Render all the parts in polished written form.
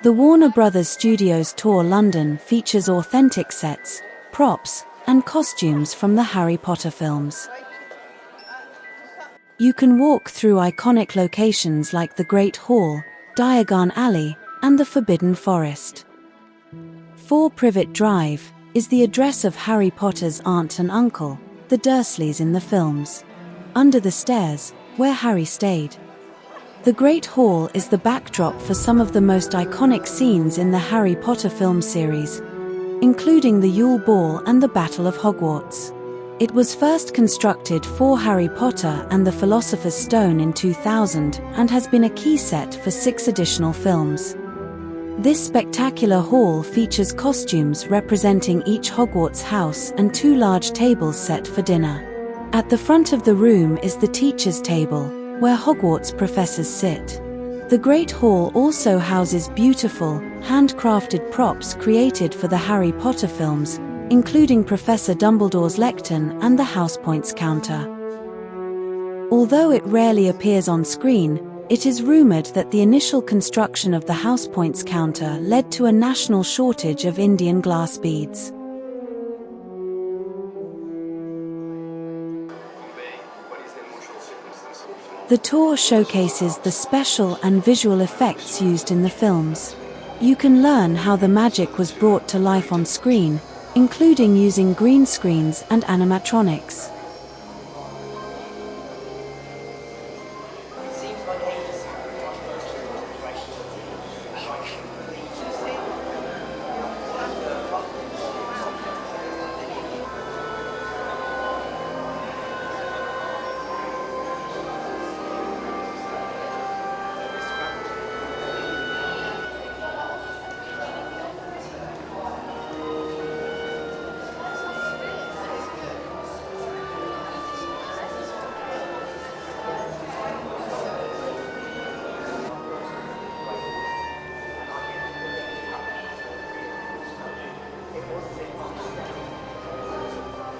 The Warner Brothers Studios tour London features authentic sets, props, and costumes from the Harry Potter films. You can walk through iconic locations like the Great Hall, Diagon Alley, and the Forbidden Forest. 4 Privet Drive is the address of Harry Potter's aunt and uncle, the Dursleys in the films. Under the stairs, where Harry stayed. The Great Hall is the backdrop for some of the most iconic scenes in the Harry Potter film series, including the Yule Ball and the Battle of Hogwarts. It was first constructed for Harry Potter and the Philosopher's Stone in 2000 and has been a key set for 6 additional films. This spectacular hall features costumes representing each Hogwarts house and 2 large tables set for dinner. At the front of the room is the teacher's table, where Hogwarts professors sit. The Great Hall also houses beautiful, handcrafted props created for the Harry Potter films, including Professor Dumbledore's lectern and the house points counter. Although it rarely appears on screen, it is rumored that the initial construction of the house points counter led to a national shortage of Indian glass beads. The tour showcases the special and visual effects used in the films. You can learn how the magic was brought to life on screen, including using green screens and animatronics.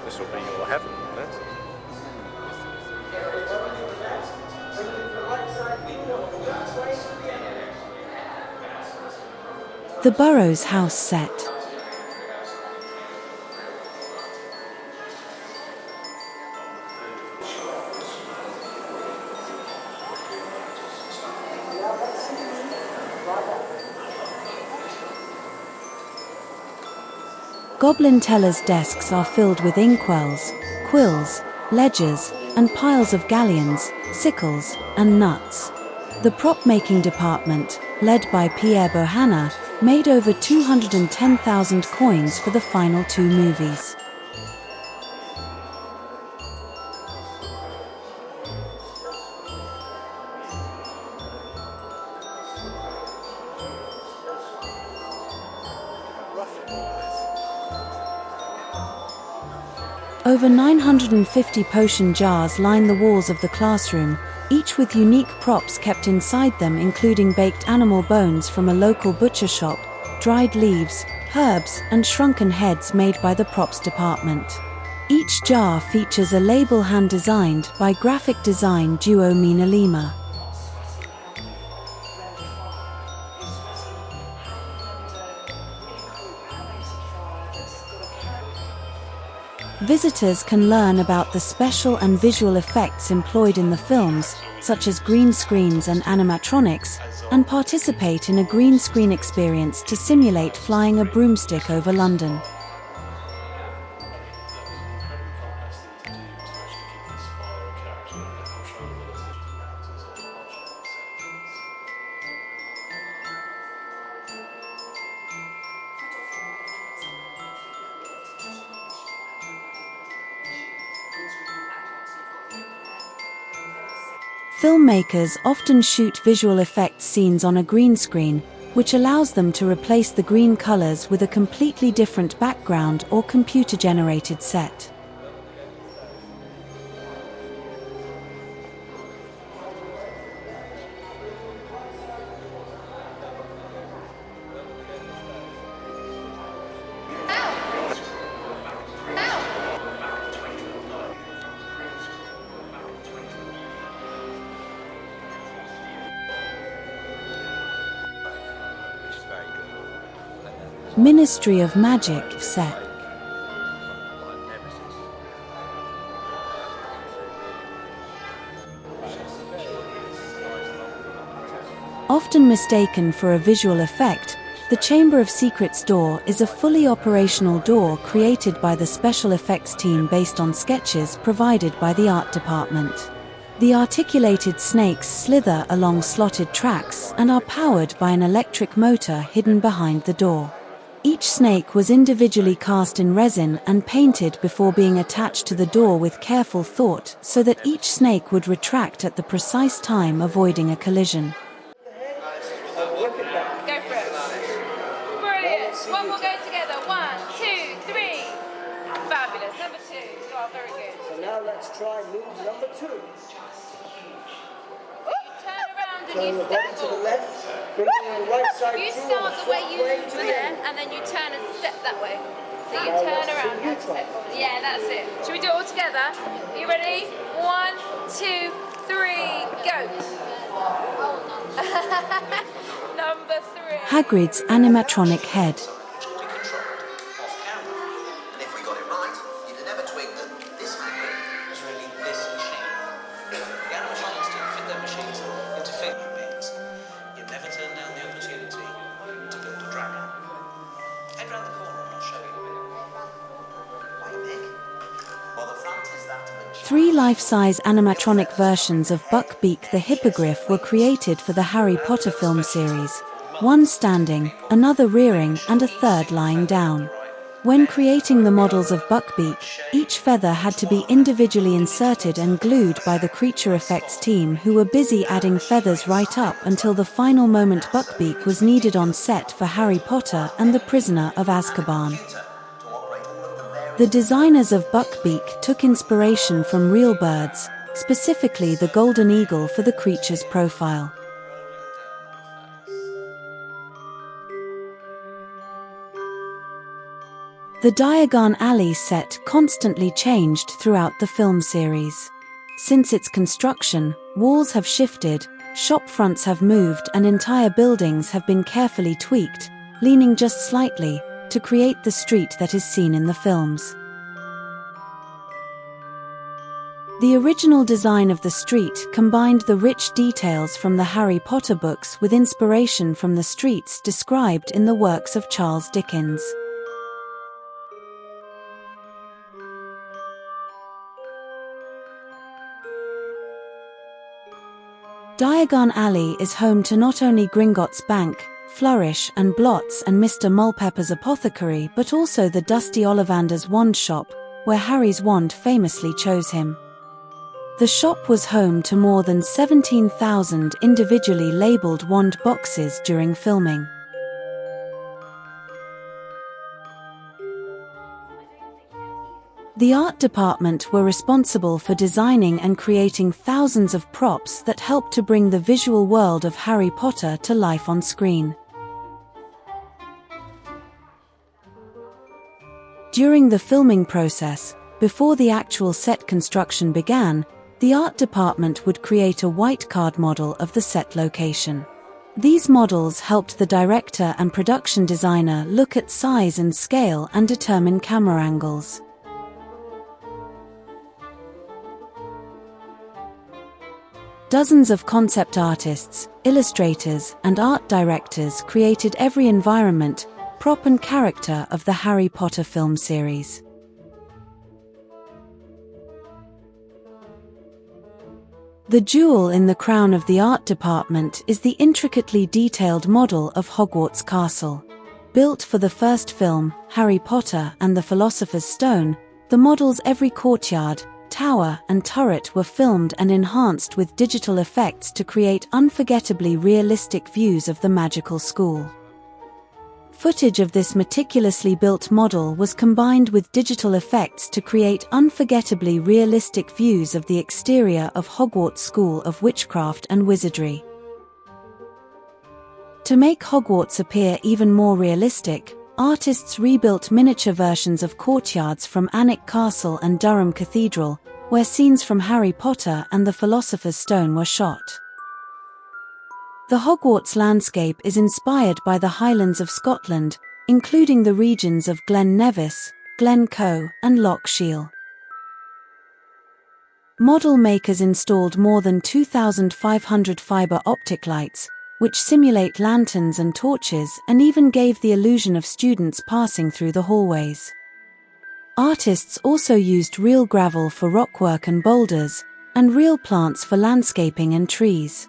This will be your heaven, won't it? The Burrows house set. Goblin Teller's desks are filled with inkwells, quills, ledgers, and piles of galleons, sickles, and nuts. The prop-making department, led by Pierre Bohanna, made over 210,000 coins for the final 2 movies. Over 950 potion jars line the walls of the classroom, each with unique props kept inside them, including baked animal bones from a local butcher shop, dried leaves, herbs, and shrunken heads made by the props department. Each jar features a label hand-designed by graphic design duo Mina Lima. Visitors can learn about the special and visual effects employed in the films, such as green screens and animatronics, and participate in a green screen experience to simulate flying a broomstick over London. Filmmakers often shoot visual effects scenes on a green screen, which allows them to replace the green colors with a completely different background or computer-generated set. Ministry of Magic set. Often mistaken for a visual effect, the Chamber of Secrets door is a fully operational door created by the special effects team based on sketches provided by the art department. The articulated snakes slither along slotted tracks and are powered by an electric motor hidden behind the door. Each snake was individually cast in resin and painted before being attached to the door with careful thought so that each snake would retract at the precise time, avoiding a collision. One more go together. 1, 2, 3. Fabulous. Number 2. Oh, very good. So now let's try move number 2. Ooh, turn around and Turn you the body step. to the left, bringing the right side You through start on the the way flat you way to were the there, end. and then you turn and step that way. So you Now turn let's around see you and try. step forward. Yeah, that's it. Should we do it all together? Are you ready? 1, 2, 3, go. Number 3. Hagrid's animatronic head. Three life-size animatronic versions of Buckbeak the Hippogriff were created for the Harry Potter film series, one standing, another rearing, and a third lying down. When creating the models of Buckbeak, each feather had to be individually inserted and glued by the creature effects team, who were busy adding feathers right up until the final moment Buckbeak was needed on set for Harry Potter and the Prisoner of Azkaban. The designers of Buckbeak took inspiration from real birds, specifically the golden eagle, for the creature's profile. The Diagon Alley set constantly changed throughout the film series. Since its construction, walls have shifted, shop fronts have moved, and entire buildings have been carefully tweaked, leaning just slightly, to create the street that is seen in the films. The original design of the street combined the rich details from the Harry Potter books with inspiration from the streets described in the works of Charles Dickens. Diagon Alley is home to not only Gringotts Bank, Flourish and Blots and Mr. Mulpepper's Apothecary, but also the Dusty Ollivander's wand shop, where Harry's wand famously chose him. The shop was home to more than 17,000 individually labeled wand boxes during filming. The art department were responsible for designing and creating thousands of props that helped to bring the visual world of Harry Potter to life on screen. During the filming process, before the actual set construction began, the art department would create a white card model of the set location. These models helped the director and production designer look at size and scale and determine camera angles. Dozens of concept artists, illustrators, and art directors created every environment, prop and character of the Harry Potter film series. The jewel in the crown of the art department is the intricately detailed model of Hogwarts Castle. Built for the first film, Harry Potter and the Philosopher's Stone, the model's every courtyard, tower, and turret were filmed and enhanced with digital effects to create unforgettably realistic views of the magical school. Footage of this meticulously built model was combined with digital effects to create unforgettably realistic views of the exterior of Hogwarts School of Witchcraft and Wizardry. To make Hogwarts appear even more realistic, artists rebuilt miniature versions of courtyards from Alnwick Castle and Durham Cathedral, where scenes from Harry Potter and the Philosopher's Stone were shot. The Hogwarts landscape is inspired by the Highlands of Scotland, including the regions of Glen Nevis, Glencoe, and Loch Shiel. Model makers installed more than 2,500 fiber optic lights, which simulate lanterns and torches and even gave the illusion of students passing through the hallways. Artists also used real gravel for rockwork and boulders, and real plants for landscaping and trees.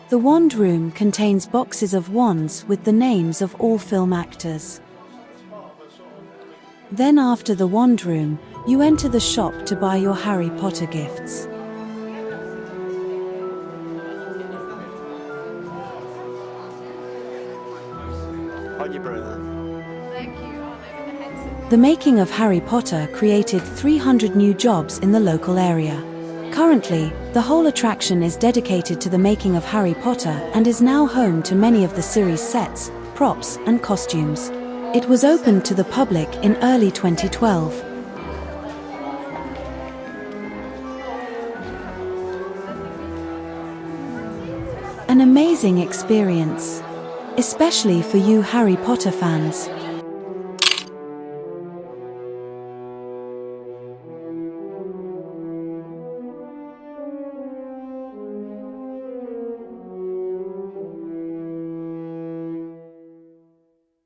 The wand room contains boxes of wands with the names of all film actors. Then after the wand room, you enter the shop to buy your Harry Potter gifts. On your brother. The making of Harry Potter created 300 new jobs in the local area. Currently, the whole attraction is dedicated to the making of Harry Potter and is now home to many of the series' sets, props, and costumes. It was opened to the public in early 2012. An amazing experience, especially for you Harry Potter fans.